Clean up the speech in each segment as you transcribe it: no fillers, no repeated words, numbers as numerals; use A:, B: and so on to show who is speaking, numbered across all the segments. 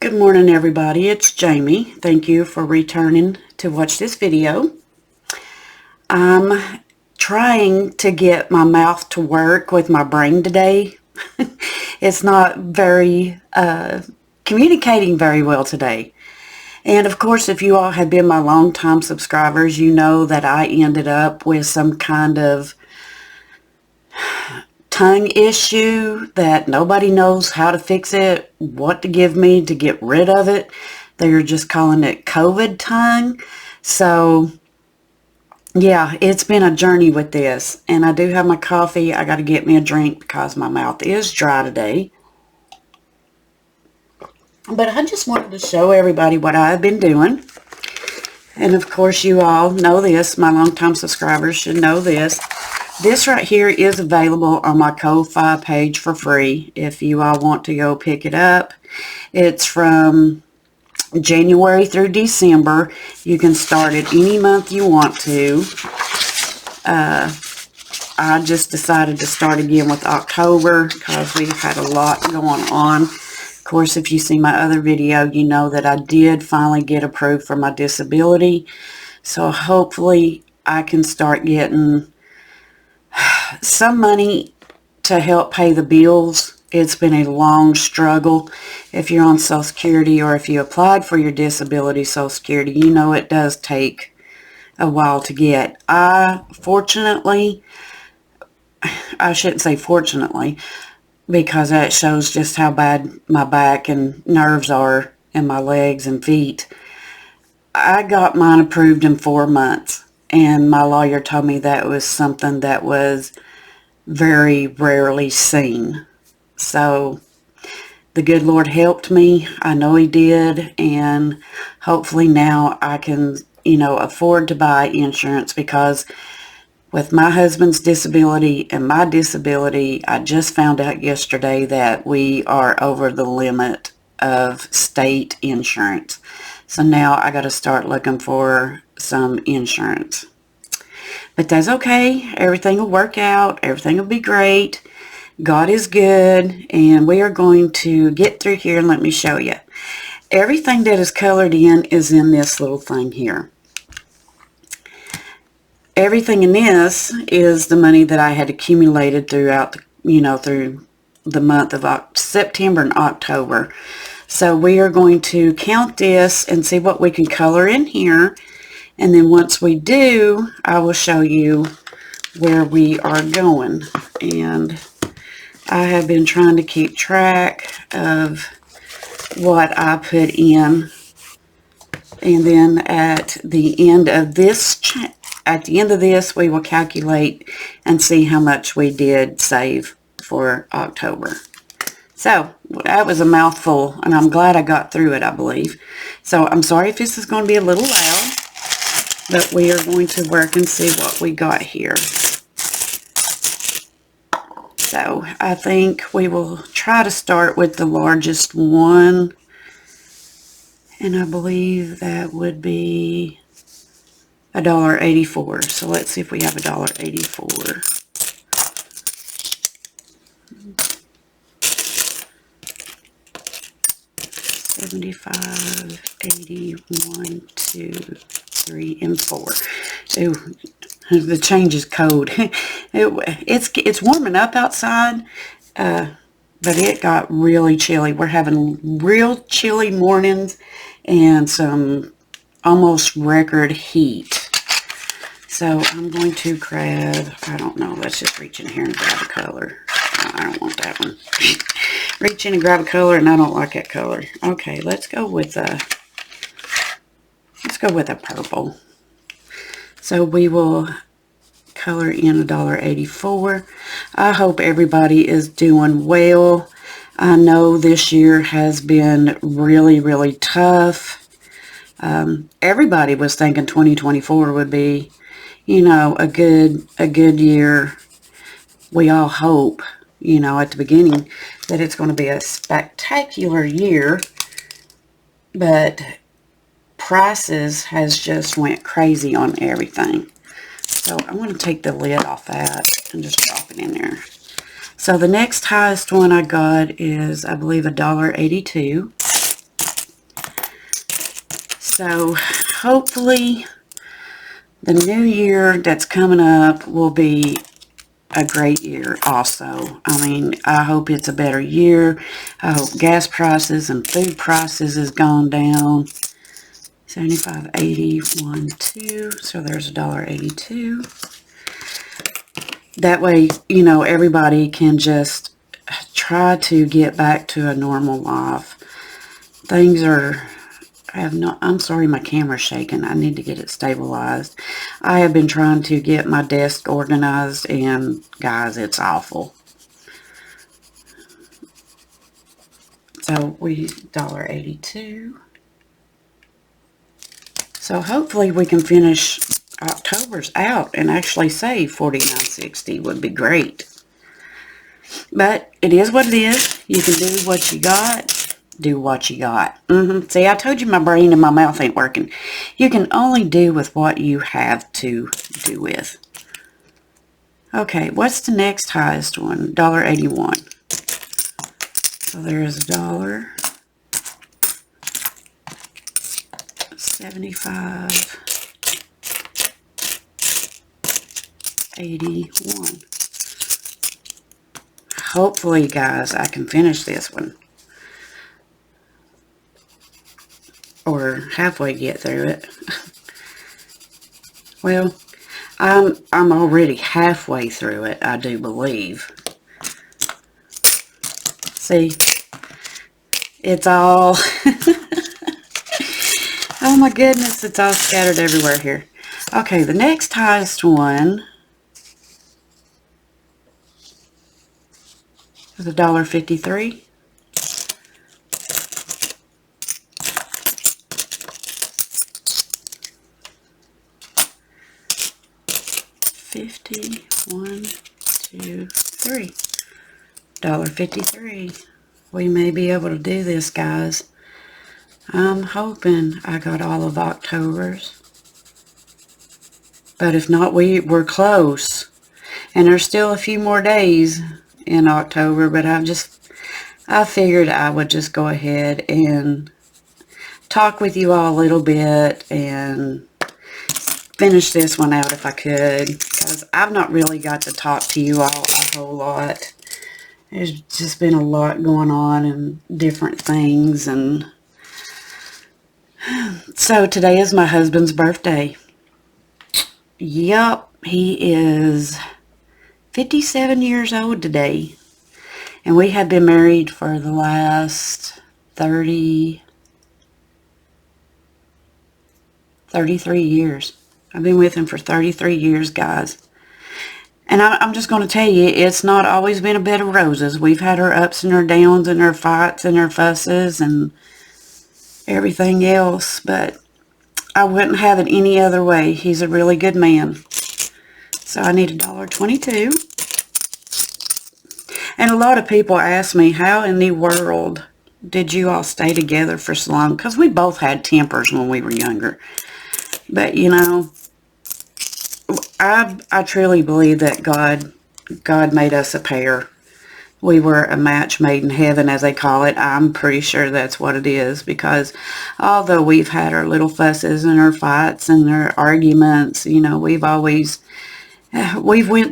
A: Good morning, everybody. It's Jamie. Thank you for returning to watch this video. I'm trying to get my mouth to work with my brain today. It's not very communicating very well today. And of course, if you all have been my longtime subscribers, you know that I ended up with some kind of tongue issue that nobody knows how to fix it, what to give me to get rid of it. They're just calling it COVID tongue. So yeah, it's been a journey with this. And I do have my coffee. I got to get me a drink because my mouth is dry today. But I just wanted to show everybody what I've been doing. And of course, you all know this. My longtime subscribers should know this. This right here is available on my Ko-Fi page for free if you all want to go pick it up. It's from January through December. You can start it any month you want to. I just decided to start again with October because we've had a lot going on. Of course, if you see my other video, you know that I did finally get approved for my disability. So hopefully I can start getting some money to help pay the bills. It's been a long struggle. If you're on Social Security or if you applied for your disability Social Security, you know it does take a while to get. I shouldn't say fortunately, because that shows just how bad my back and nerves are and my legs and feet. I got mine approved in 4 months. And my lawyer told me that was something that was very rarely seen. So the good Lord helped me. I know He did. And hopefully now I can, afford to buy insurance, because with my husband's disability and my disability, I just found out yesterday that we are over the limit of state insurance. So now I got to start looking for some insurance. But that's okay. Everything will work out. Everything will be great. God is good. And we are going to get through here, and let me show you. Everything that is colored in is in this little thing here. Everything in this is the money that I had accumulated throughout, through the month of September and October. So we are going to count this and see what we can color in here. And then once we do, I will show you where we are going. And I have been trying to keep track of what I put in. And then at the end of this, we will calculate and see how much we did save for October. So that was a mouthful, and I'm glad I got through it, I believe. So I'm sorry if this is going to be a little loud, but we are going to work and see what we got here. So I think we will try to start with the largest one, and I believe that would be $1.84. So let's see if we have $1.84. $75, $80, $1, $2, $3, and $4. Ooh, the change is cold. It's warming up outside, but it got really chilly. We're having real chilly mornings and some almost record heat. So I'm going to grab, I don't know, let's just reach in here and grab a color. No, I don't want that one. Reach in and grab a color, and I don't like that color. Okay, let's go with a purple. So we will color in $1.84. I hope everybody is doing well. I know this year has been really, really tough. Everybody was thinking 2024 would be, a good year. We all hope, at the beginning, that it's going to be a spectacular year, but prices has just went crazy on everything. So I'm going to take the lid off that and just drop it in there. So the next highest one I got is, I believe, $1.82. So hopefully the new year that's coming up will be a great year also. I mean, I hope it's a better year. I hope gas prices and food prices has gone down. 75.80, 1, 2. So there's $1.82. That way, you know, everybody can just try to get back to a normal life. Things are, I'm sorry my camera's shaking. I need to get it stabilized. I have been trying to get my desk organized, and guys, it's awful. So we $1.82. So hopefully we can finish October's out and actually save $49.60 would be great. But it is what it is. You can do what you got. Do what you got. See, I told you my brain and my mouth ain't working. You can only do with what you have to do with. Okay, what's the next highest one? $1.81. So there's $1. 75. 81. Hopefully, guys, I can finish this one. Or halfway get through it. Well, I'm already halfway through it, I do believe. See, it's all, oh my goodness, it's all scattered everywhere here. Okay, the next highest one is $1.53. $1.53. We may be able to do this, guys. I'm hoping I got all of October's. But if not, we're close. And there's still a few more days in October, but I figured I would just go ahead and talk with you all a little bit and finish this one out if I could, because I've not really got to talk to you all a whole lot. There's just been a lot going on and different things, and so today is my husband's birthday. Yup, he is 57 years old today, and we have been married for the last 33 years. I've been with him for 33 years, guys. And I'm just going to tell you, it's not always been a bed of roses. We've had our ups and our downs and our fights and our fusses and everything else, but I wouldn't have it any other way. He's a really good man. So I need $1.22. And a lot of people ask me, how in the world did you all stay together for so long? Because we both had tempers when we were younger. But, you know, I truly believe that God made us a pair. We were a match made in heaven, as they call it. I'm pretty sure that's what it is, because although we've had our little fusses and our fights and our arguments, you know, we've went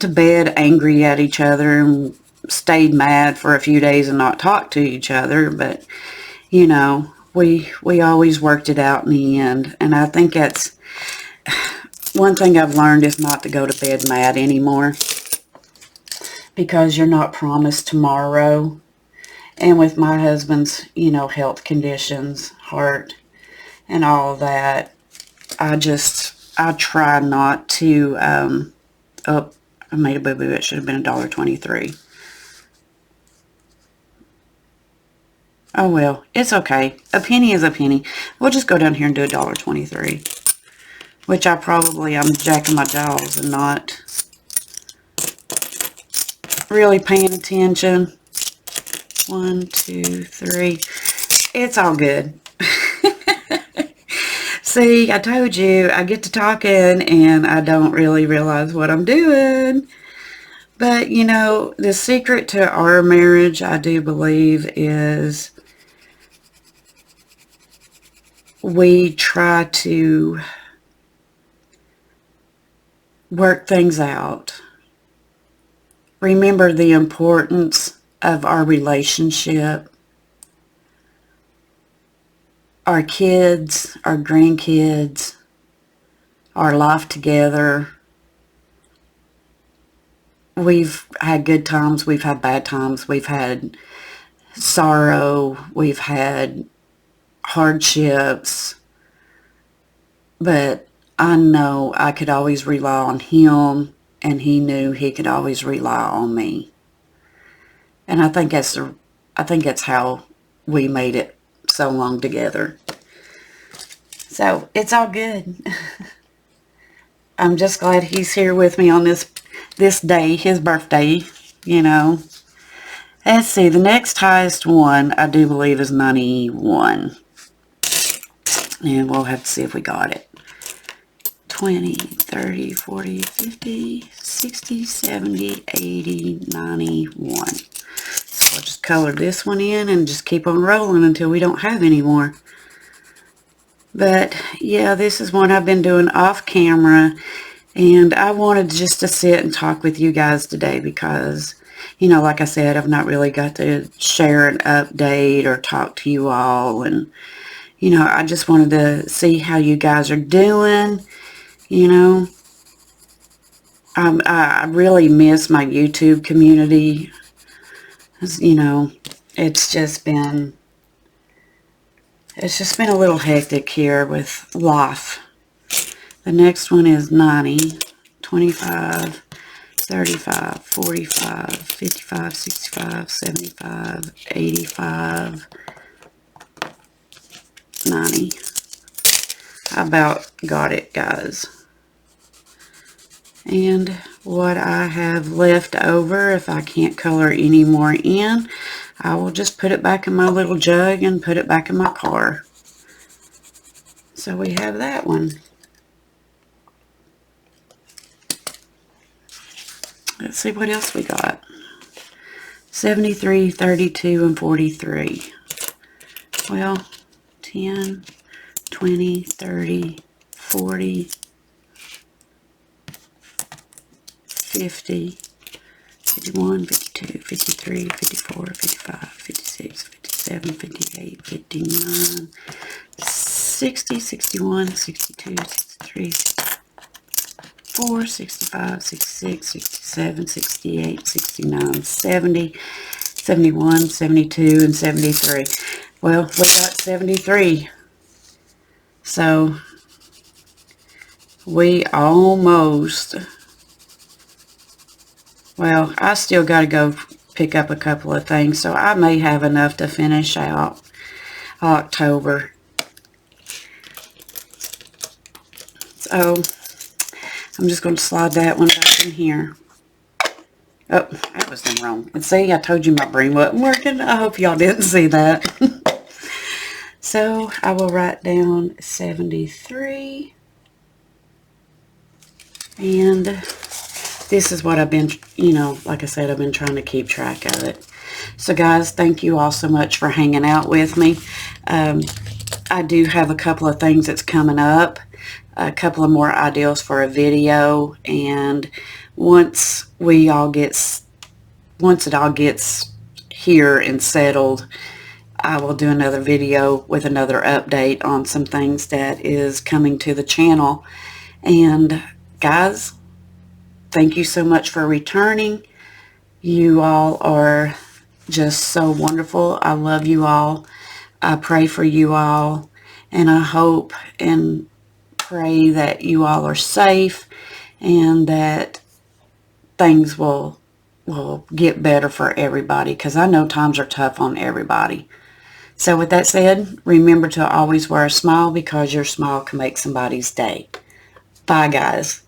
A: to bed angry at each other and stayed mad for a few days and not talked to each other, but, you know, we always worked it out in the end. And I think that's one thing I've learned, is not to go to bed mad anymore, because you're not promised tomorrow. And with my husband's, you know, health conditions, heart, and all of that, I try not to, I made a boo-boo. It should have been $1.23. Oh, well, it's okay. A penny is a penny. We'll just go down here and do $1.23. Which I'm jacking my jaws and not really paying attention. 1, 2, 3. It's all good. See, I told you, I get to talking and I don't really realize what I'm doing. But, you know, the secret to our marriage, I do believe, is we try to work things out. Remember the importance of our relationship, our kids, our grandkids, our life together. We've had good times, we've had bad times, we've had sorrow, we've had hardships, but I know I could always rely on him, and he knew he could always rely on me. And I think that's how we made it so long together. So it's all good. I'm just glad he's here with me on this day, his birthday, you know. Let's see, the next highest one I do believe is 91. And we'll have to see if we got it. 20, 30, 40, 50, 60, 70, 80, 91. So I'll just color this one in and just keep on rolling until we don't have any more. But yeah, this is one I've been doing off camera, and I wanted just to sit and talk with you guys today because, you know, like I said, I've not really got to share an update or talk to you all, and, you know, I just wanted to see how you guys are doing. You know, I really miss my YouTube community. You know, it's just been a little hectic here with life. The next one is 90, 25, 35, 45, 55, 65, 75, 85, 90. I about got it, guys. And what I have left over, if I can't color any more in, I will just put it back in my little jug and put it back in my car. So we have that one. Let's see what else we got. 73, 32, and 43. Well, 10, 20, 30, 40, 50, 51, 52, 53, 54, 55, 56, 57, 58, 59, 60, 61, 62, 63, 64, 65, 66, 67, 68, 69, 70, 71, 72, and 73. Well, we got 73. So we almost... Well, I still got to go pick up a couple of things, so I may have enough to finish out October. So I'm just going to slide that one back in here. Oh, that was done wrong. And see, I told you my brain wasn't working. I hope y'all didn't see that. So I will write down 73. And this is what I've been, you know, like I said, I've been trying to keep track of it. So guys, thank you all so much for hanging out with me. I do have a couple of things that's coming up, a couple of more ideas for a video, and once it all gets here and settled, I will do another video with another update on some things that is coming to the channel. And guys, thank you so much for returning. You all are just so wonderful. I love you all. I pray for you all, and I hope and pray that you all are safe and that things will get better for everybody, because I know times are tough on everybody. So with that said, remember to always wear a smile, because your smile can make somebody's day. Bye, guys.